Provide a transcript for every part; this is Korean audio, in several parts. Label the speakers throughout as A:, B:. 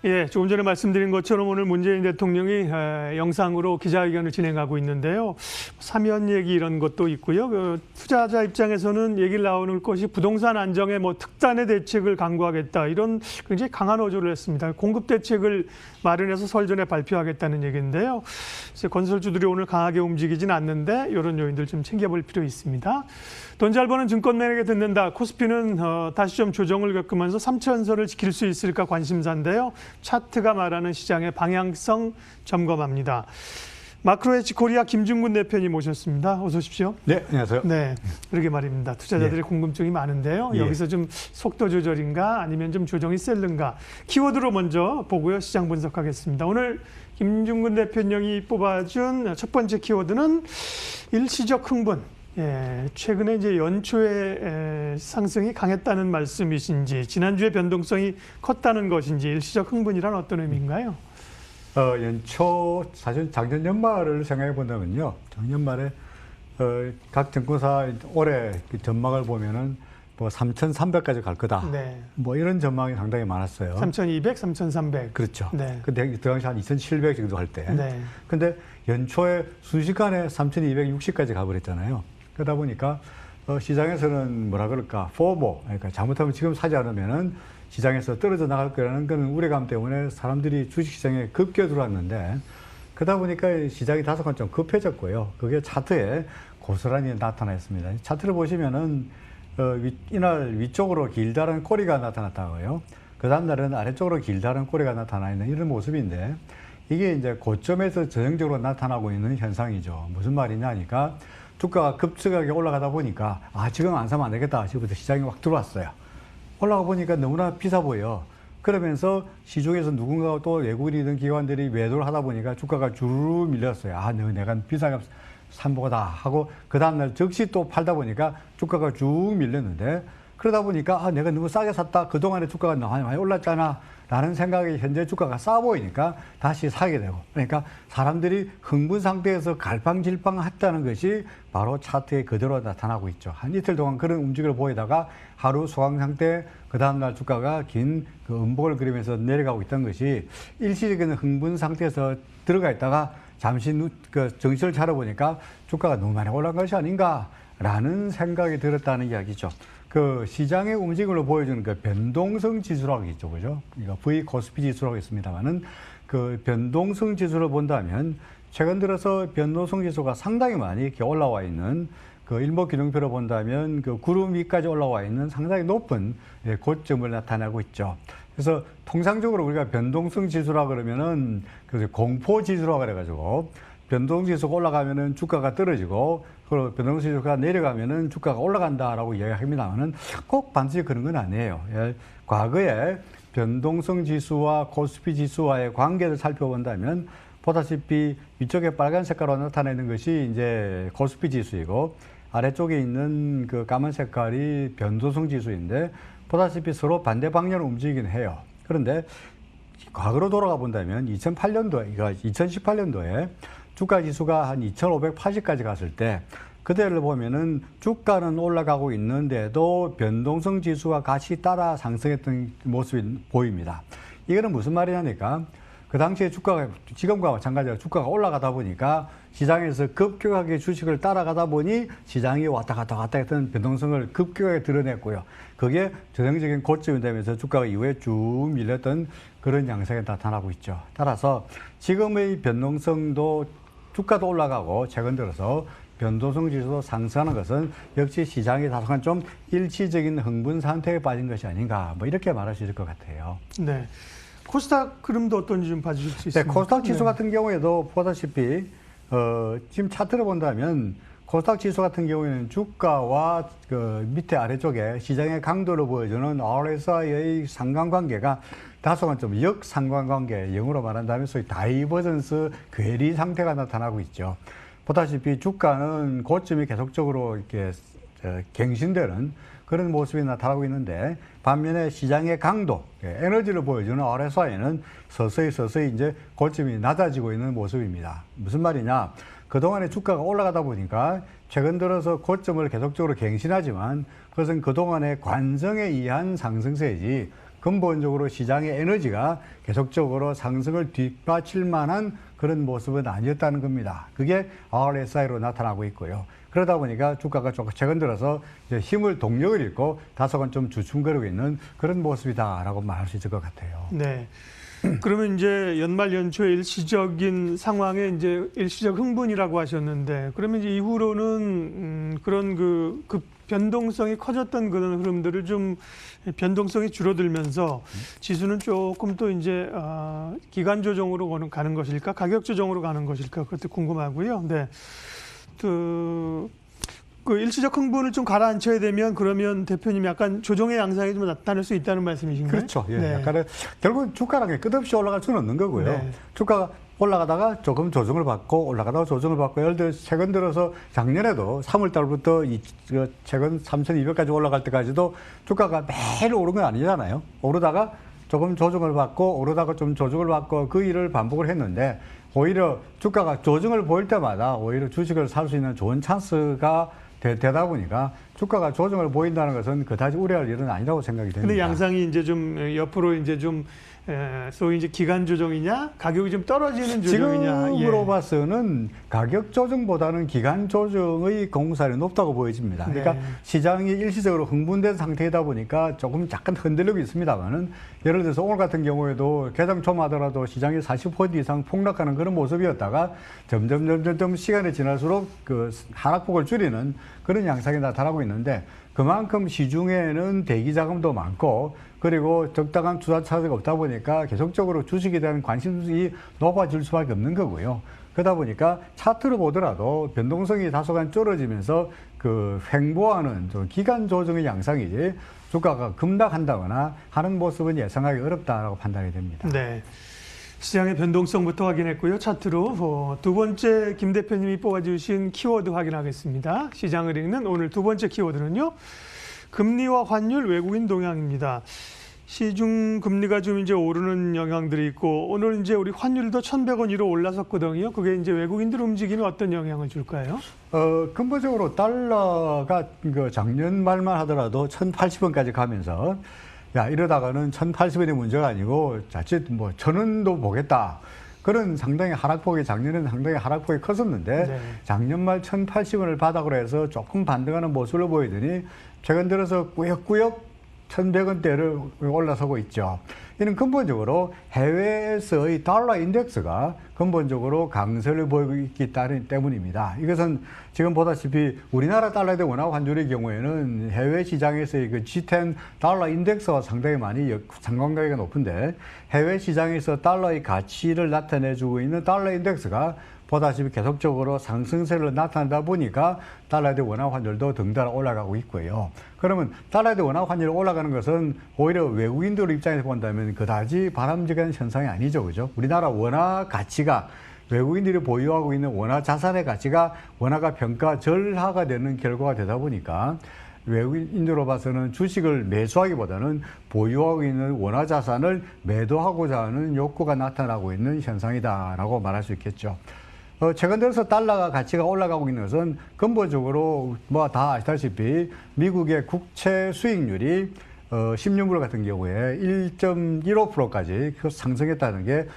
A: 예, 조금 전에 말씀드린 것처럼 오늘 문재인 대통령이 영상으로 기자회견을 진행하고 있는데요. 사면 얘기 이런 것도 있고요. 투자자 입장에서는 얘기를 나오는 것이 부동산 안정에 특단의 대책을 강구하겠다. 이런 굉장히 강한 어조를 했습니다. 공급 대책을 마련해서 설 전에 발표하겠다는 얘기인데요. 건설주들이 오늘 강하게 움직이진 않는데 이런 요인들 좀 챙겨볼 필요 있습니다. 돈 잘 버는 증권맨에게 듣는다. 코스피는 다시 좀 조정을 겪으면서 3,000선을 지킬 수 있을까 관심사인데요. 차트가 말하는 시장의 방향성 점검합니다. 마크로헤지 코리아 김중근 대표님 모셨습니다. 어서 오십시오.
B: 네, 안녕하세요.
A: 네, 그러게 말입니다. 투자자들의 궁금증이 많은데요. 여기서 좀 속도 조절인가 아니면 좀 조정이 셀른가. 키워드로 먼저 보고요. 시장 분석하겠습니다. 오늘 김중근 대표님이 뽑아준 첫 번째 키워드는 일시적 흥분. 예, 최근에 이제 연초에 상승이 강했다는 말씀이신지, 지난주에 변동성이 컸다는 것인지, 일시적 흥분이란 어떤 의미인가요?
B: 연초, 사실 작년 연말을 생각해 본다면요. 작년 연말에 각 증권사 올해 전망을 보면은 3,300까지 갈 거다. 네. 이런 전망이 상당히 많았어요.
A: 3,200, 3,300.
B: 그렇죠.
A: 네.
B: 근데 그 당시 한 2,700 정도 할 때.
A: 네.
B: 근데 연초에 순식간에 3,260까지 가버렸잖아요. 그러다 보니까 시장에서는 뭐라 그럴까, 포모, 그러니까 잘못하면 지금 사지 않으면은 시장에서 떨어져 나갈 거라는 그런 우려감 때문에 사람들이 주식시장에 급겨 들어왔는데, 그러다 보니까 시장이 다소간 좀 급해졌고요. 그게 차트에 고스란히 나타났습니다. 차트를 보시면은 이날 위쪽으로 길다란 꼬리가 나타났다고요. 그 다음날은 아래쪽으로 길다란 꼬리가 나타나 있는 이런 모습인데, 이게 이제 고점에서 전형적으로 나타나고 있는 현상이죠. 무슨 말이냐 하니까, 주가가 급격하게 올라가다 보니까 지금 안 사면 안 되겠다 싶어서 시장에 확 들어왔어요. 올라가 보니까 너무나 비싸 보여. 그러면서 시중에서 누군가 또 외국인이든 기관들이 매도를 하다 보니까 주가가 주르르 밀렸어요. 내가 비싸게 산 거다 하고 그 다음날 즉시 또 팔다 보니까 주가가 쭉 밀렸는데, 그러다 보니까 내가 너무 싸게 샀다. 그동안에 주가가 많이 올랐잖아 라는 생각이 현재 주가가 싸 보이니까 다시 사게 되고, 그러니까 사람들이 흥분 상태에서 갈팡질팡 했다는 것이 바로 차트에 그대로 나타나고 있죠. 한 이틀 동안 그런 움직임을 보이다가 하루 소강 상태, 그 다음날 주가가 긴 그 음봉을 그리면서 내려가고 있던 것이 일시적인 흥분 상태에서 들어가 있다가 잠시 정신을 차려보니까 주가가 너무 많이 올라간 것이 아닌가라는 생각이 들었다는 이야기죠. 그 시장의 움직임을 보여주는 그 변동성 지수라고 있죠, 그죠? 이거 V 코스피 지수라고 있습니다만은 그 변동성 지수를 본다면 최근 들어서 변동성 지수가 상당히 많이 이렇게 올라와 있는, 그 일목균형표로 본다면 그 구름 위까지 올라와 있는 상당히 높은 고점을 나타내고 있죠. 그래서 통상적으로 우리가 변동성 지수라 그러면은 그 공포 지수라고 그래가지고 변동 지수가 올라가면은 주가가 떨어지고, 그리고 변동 지수가 내려가면은 주가가 올라간다라고 이야기합니다만은 꼭 반드시 그런 건 아니에요. 과거에 변동성 지수와 코스피 지수와의 관계를 살펴본다면 보다시피 위쪽에 빨간 색깔로 나타내는 것이 이제 코스피 지수이고, 아래쪽에 있는 그 까만 색깔이 변동성 지수인데, 보다시피 서로 반대 방향으로 움직이긴 해요. 그런데 과거로 돌아가 본다면 2018년도에 주가 지수가 한 2,580까지 갔을 때, 그때를 보면은 주가는 올라가고 있는데도 변동성 지수가 같이 따라 상승했던 모습이 보입니다. 이거는 무슨 말이냐니까, 그 당시에 주가가 지금과 마찬가지로 주가가 올라가다 보니까 시장에서 급격하게 주식을 따라가다 보니 시장이 왔다 갔다 했던 변동성을 급격하게 드러냈고요. 그게 전형적인 고점이 되면서 주가가 이후에 쭉 밀렸던 그런 양상이 나타나고 있죠. 따라서 지금의 변동성도 주가도 올라가고 최근 들어서 변동성 지수도 상승하는 것은 역시 시장이 다소간 좀 일시적인 흥분 상태에 빠진 것이 아닌가, 이렇게 말할 수 있을 것 같아요.
A: 네. 코스닥 흐름도 어떤지 좀 봐주실 수 있습니까?
B: 네, 코스닥 지수 같은 경우에도 보다시피 지금 차트를 본다면 코스닥 지수 같은 경우에는 주가와 그 밑에 아래쪽에 시장의 강도를 보여주는 RSI의 상관관계가 다소간 좀 역상관관계, 영어로 말한다면 소위 다이버전스 괴리 상태가 나타나고 있죠. 보다시피 주가는 고점이 계속적으로 이렇게 갱신되는 그런 모습이 나타나고 있는데, 반면에 시장의 강도, 에너지를 보여주는 RSI는 서서히 이제 고점이 낮아지고 있는 모습입니다. 무슨 말이냐? 그동안에 주가가 올라가다 보니까 최근 들어서 고점을 계속적으로 갱신하지만 그것은 그동안의 관성에 의한 상승세이지 근본적으로 시장의 에너지가 계속적으로 상승을 뒷받칠 만한 그런 모습은 아니었다는 겁니다. 그게 RSI로 나타나고 있고요. 그러다 보니까 주가가 조금 최근 들어서 이제 힘을 동력을 잃고 다소간 좀 주춤거리고 있는 그런 모습이다라고 말할 수 있을 것 같아요.
A: 네. 그러면 이제 연말 연초에 일시적인 상황에 이제 일시적 흥분이라고 하셨는데, 그러면 이제 이후로는 그런 그 변동성이 커졌던 그런 흐름들을 좀 변동성이 줄어들면서 지수는 조금 또 이제 기간 조정으로 가는 것일까, 가격 조정으로 가는 것일까, 그것도 궁금하고요. 네. 그 일시적 흥분을 좀 가라앉혀야 되면 그러면 대표님 약간 조정의 양상이 좀 나타날 수 있다는 말씀이신가요?
B: 그렇죠. 예.
A: 네.
B: 약간의 결국 주가라는 게 끝없이 올라갈 수는 없는 거고요.
A: 네.
B: 주가가 올라가다가 조금 조정을 받고 올라가다가 조정을 받고 예를 들어 최근 들어서 작년에도 3월 달부터 최근 3,200까지 올라갈 때까지도 주가가 매일 오른 건 아니잖아요. 오르다가 조금 조정을 받고 오르다가 좀 조정을 받고 그 일을 반복을 했는데 오히려 주가가 조정을 보일 때마다 오히려 주식을 살 수 있는 좋은 찬스가 되다 보니까 주가가 조정을 보인다는 것은 그다지 우려할 일은 아니라고 생각이 됩니다.
A: 근데 양상이 이제 좀 옆으로 이제 좀 소위 이제 기간 조정이냐 가격이 좀 떨어지는 조정이냐
B: 지금으로 봐서는 가격 조정보다는 기간 조정의 공산이 높다고 보여집니다. 그러니까
A: 네.
B: 시장이 일시적으로 흥분된 상태이다 보니까 조금 약간 흔들리고 있습니다만은 예를 들어서 오늘 같은 경우에도 개장 초마더라도 시장이 40% 이상 폭락하는 그런 모습이었다가 점점 시간이 지날수록 그 하락폭을 줄이는 그런 양상이 나타나고 있는데 그만큼 시중에는 대기 자금도 많고 그리고 적당한 투자 차세가 없다 보니까 계속적으로 주식에 대한 관심이 높아질 수밖에 없는 거고요. 그러다 보니까 차트로 보더라도 변동성이 다소간 줄어지면서 그 횡보하는 좀 기간 조정의 양상이지 주가가 급락한다거나 하는 모습은 예상하기 어렵다라고 판단이 됩니다.
A: 네. 시장의 변동성부터 확인했고요. 차트로 두 번째 김 대표님이 뽑아주신 키워드 확인하겠습니다. 시장을 읽는 오늘 두 번째 키워드는요. 금리와 환율, 외국인 동향입니다. 시중 금리가 좀 이제 오르는 영향들이 있고 오늘 이제 우리 환율도 1,100원 위로 올라섰거든요. 그게 이제 외국인들 움직임에 어떤 영향을 줄까요?
B: 근본적으로 달러가 그 작년 말만 하더라도 1,080원까지 가면서 야, 이러다가는 1,080원이 문제가 아니고 자칫 뭐 1,000원도 보겠다. 그런 상당히 하락폭이 작년에는 상당히 하락폭이 컸었는데
A: 네.
B: 작년 말 1,080원을 바닥으로 해서 조금 반등하는 모습을 보이더니 최근 들어서 꾸역꾸역 1,100원대를 올라서고 있죠. 이는 근본적으로 해외에서의 달러 인덱스가 근본적으로 강세를 보이고 있기 때문입니다. 이것은 지금 보다시피 우리나라 달러에 대한 원화 환율의 경우에는 해외 시장에서의 그 G10 달러 인덱스와 상당히 많이 상관관계가 높은데 해외 시장에서 달러의 가치를 나타내주고 있는 달러 인덱스가 보다시피 계속적으로 상승세를 나타내다 보니까 달러에 대한 원화 환율도 덩달아 올라가고 있고요. 그러면 달러에 대한 원화 환율이 올라가는 것은 오히려 외국인들 입장에서 본다면 그다지 바람직한 현상이 아니죠. 그죠? 우리나라 원화 가치가 외국인들이 보유하고 있는 원화 자산의 가치가 원화가 평가절하가 되는 결과가 되다 보니까 외국인으로 봐서는 주식을 매수하기보다는 보유하고 있는 원화 자산을 매도하고자 하는 욕구가 나타나고 있는 현상이다라고 말할 수 있겠죠. 최근 들어서 달러가 가치가 올라가고 있는 것은 근본적으로 뭐 다 아시다시피 미국의 국채 수익률이 10년물 같은 경우에 1.15%까지 상승했다는 게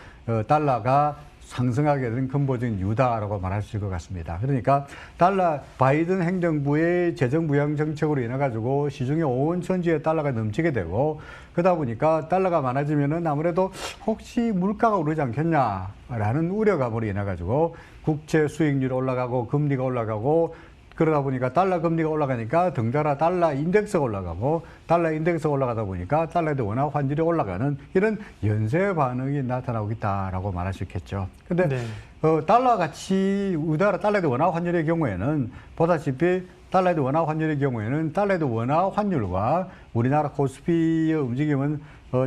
B: 달러가 상승하게 된 근본적인 이유다라고 말할 수 있을 것 같습니다. 그러니까 달러 바이든 행정부의 재정 부양 정책으로 인해 가지고 시중에 온천지에 달러가 넘치게 되고 그러다 보니까 달러가 많아지면은 아무래도 혹시 물가가 오르지 않겠냐라는 우려감으로 인해 가지고 국채 수익률이 올라가고 금리가 올라가고 그러다 보니까 달러 금리가 올라가니까 덩달아 달러 인덱스가 올라가고 달러 인덱스가 올라가다 보니까 달러에 대한 원화 환율이 올라가는 이런 연쇄 반응이 나타나고 있다라고 말할 수 있겠죠. 근데
A: 네.
B: 달러 가치 우리나라 달러에 대한 원화 환율의 경우에는 보다시피 달러에 대한 원화 환율의 경우에는 달러에 대한 원화 환율과 우리나라 코스피의 움직임은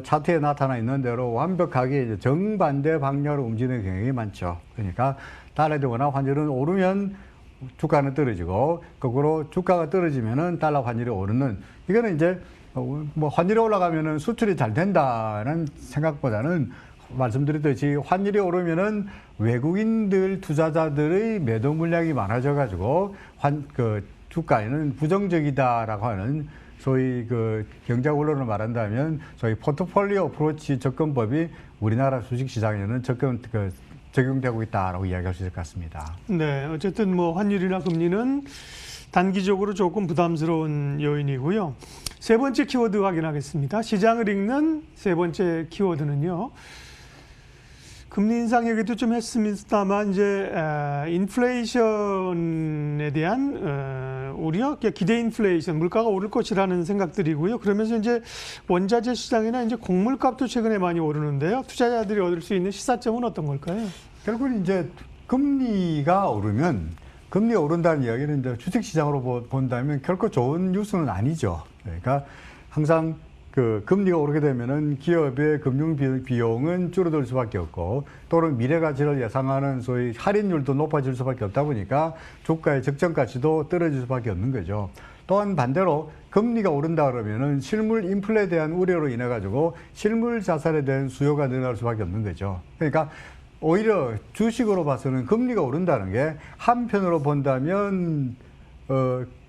B: 차트에 나타나 있는 대로 완벽하게 이제 정반대 방향으로 움직이는 경향이 많죠. 그러니까 달러에 대한 원화 환율은 오르면 주가는 떨어지고 거꾸로 주가가 떨어지면은 달러 환율이 오르는 이거는 이제 뭐 환율이 올라가면은 수출이 잘 된다는 생각보다는 말씀드렸듯이 환율이 오르면은 외국인들 투자자들의 매도 물량이 많아져 가지고 그 주가에는 부정적이다라고 하는 소위 그 경제학 원론을 말한다면 소위 포트폴리오 어프로치 접근법이 우리나라 주식시장에는 적용되고 있다라고 이야기할 수 있을 것 같습니다.
A: 네, 어쨌든 뭐 환율이나 금리는 단기적으로 조금 부담스러운 요인이고요. 세 번째 키워드 확인하겠습니다. 시장을 읽는 세 번째 키워드는요. 금리 인상 얘기도 좀 했습니다만 이제 인플레이션에 대한 우려, 기대 인플레이션, 물가가 오를 것이라는 생각들이고요. 그러면서 이제 원자재 시장이나 이제 곡물값도 최근에 많이 오르는데요. 투자자들이 얻을 수 있는 시사점은 어떤 걸까요?
B: 결국은 이제 금리가 오른다는 이야기는 이제 주식시장으로 본다면 결코 좋은 뉴스는 아니죠. 그러니까 항상 그 금리가 오르게 되면은 기업의 금융 비용은 줄어들 수밖에 없고 또는 미래 가치를 예상하는 소위 할인율도 높아질 수밖에 없다 보니까 주가의 적정 가치도 떨어질 수밖에 없는 거죠. 또한 반대로 금리가 오른다 그러면은 실물 인플레에 대한 우려로 인해 가지고 실물 자산에 대한 수요가 늘어날 수밖에 없는 거죠. 그러니까 오히려 주식으로 봐서는 금리가 오른다는 게 한편으로 본다면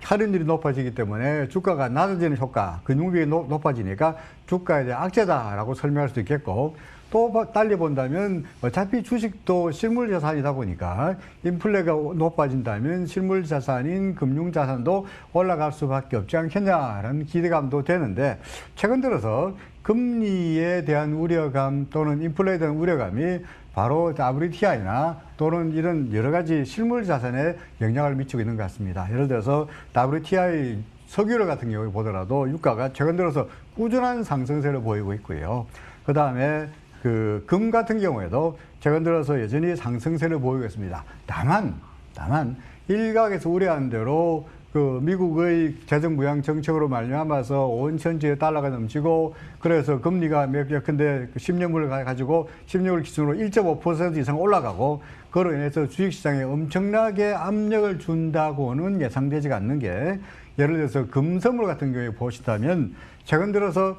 B: 할인율이 높아지기 때문에 주가가 낮아지는 효과, 금융비용이 높아지니까 주가에 대한 악재다라고 설명할 수도 있겠고 또 달리 본다면 어차피 주식도 실물 자산이다 보니까 인플레가 높아진다면 실물 자산인 금융 자산도 올라갈 수밖에 없지 않겠냐라는 기대감도 되는데 최근 들어서 금리에 대한 우려감 또는 인플레에 대한 우려감이 바로 WTI나 또는 이런 여러 가지 실물 자산에 영향을 미치고 있는 것 같습니다. 예를 들어서 WTI 석유를 같은 경우에 보더라도 유가가 최근 들어서 꾸준한 상승세를 보이고 있고요. 그 다음에 그 금 같은 경우에도 최근 들어서 여전히 상승세를 보이고 있습니다. 다만 일각에서 우려한 대로 그 미국의 재정부양 정책으로 말미암아서 온 천지에 달러가 넘치고 그래서 금리가 예컨대 10년물을 가지고 10년을 기준으로 1.5% 이상 올라가고 그로 인해서 주식시장에 엄청나게 압력을 준다고는 예상되지가 않는 게 예를 들어서 금선물 같은 경우에 보시다면 최근 들어서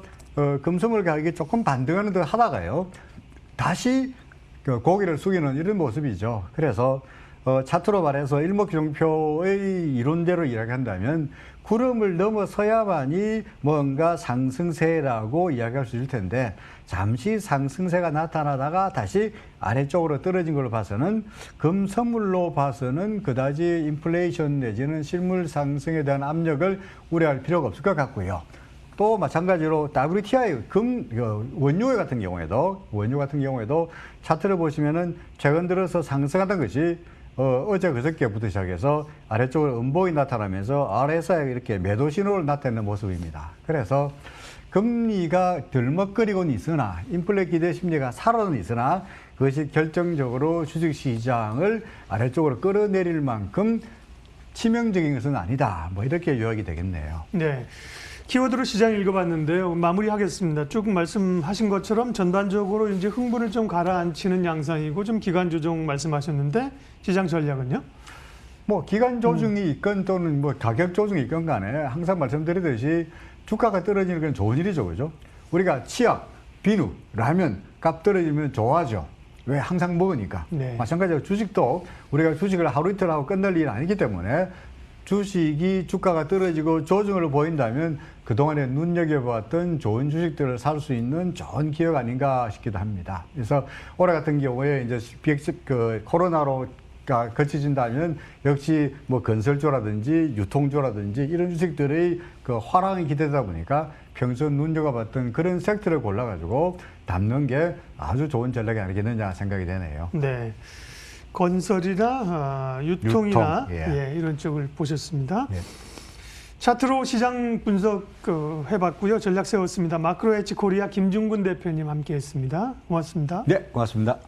B: 금선물 가격이 조금 반등하는 듯 하다가요 다시 고개를 숙이는 이런 모습이죠. 그래서 차트로 말해서 일목균형표의 이론대로 이야기한다면 구름을 넘어서야만이 뭔가 상승세라고 이야기할 수 있을 텐데 잠시 상승세가 나타나다가 다시 아래쪽으로 떨어진 걸로 봐서는 금선물로 봐서는 그다지 인플레이션 내지는 실물 상승에 대한 압력을 우려할 필요가 없을 것 같고요. 또 마찬가지로 WTI 원유 같은 경우에도 차트를 보시면은 최근 들어서 상승하던 것이 어제 그저께부터 시작해서 아래쪽으로 음봉이 나타나면서 RSI가 이렇게 매도 신호를 나타내는 모습입니다. 그래서 금리가 덜먹거리고는 있으나 인플레 기대 심리가 살아는 있으나 그것이 결정적으로 주식시장을 아래쪽으로 끌어내릴 만큼 치명적인 것은 아니다. 뭐 이렇게 요약이 되겠네요.
A: 네. 키워드로 시장 읽어봤는데요. 마무리하겠습니다. 쭉 말씀하신 것처럼 전반적으로 이제 흥분을 좀 가라앉히는 양상이고 좀 기간 조정 말씀하셨는데 시장 전략은요?
B: 뭐 기간 조정이 있건 또는 뭐 가격 조정이 있건 간에 항상 말씀드리듯이 주가가 떨어지는 건 좋은 일이죠, 그죠? 우리가 치약, 비누, 라면 값 떨어지면 좋아하죠. 왜? 항상 먹으니까.
A: 네.
B: 마찬가지로 주식도 우리가 주식을 하루 이틀 하고 끝날 일이 아니기 때문에 주식이 주가가 떨어지고 조정을 보인다면 그동안에 눈여겨봤던 좋은 주식들을 살 수 있는 좋은 기회가 아닌가 싶기도 합니다. 그래서 올해 같은 경우에 이제 코로나로 거쳐진다면 역시 뭐 건설주라든지 유통주라든지 이런 주식들의 그 화랑이 기대되다 보니까 평소 눈여겨봤던 그런 섹터를 골라가지고 담는 게 아주 좋은 전략이 아니겠느냐 생각이 되네요.
A: 네. 건설이나 유통이나
B: 예.
A: 이런 쪽을 보셨습니다.
B: 예.
A: 차트로 시장 분석 해봤고요. 전략 세웠습니다. 마크로헤지 코리아 김중근 대표님 함께했습니다. 고맙습니다.
B: 네, 고맙습니다.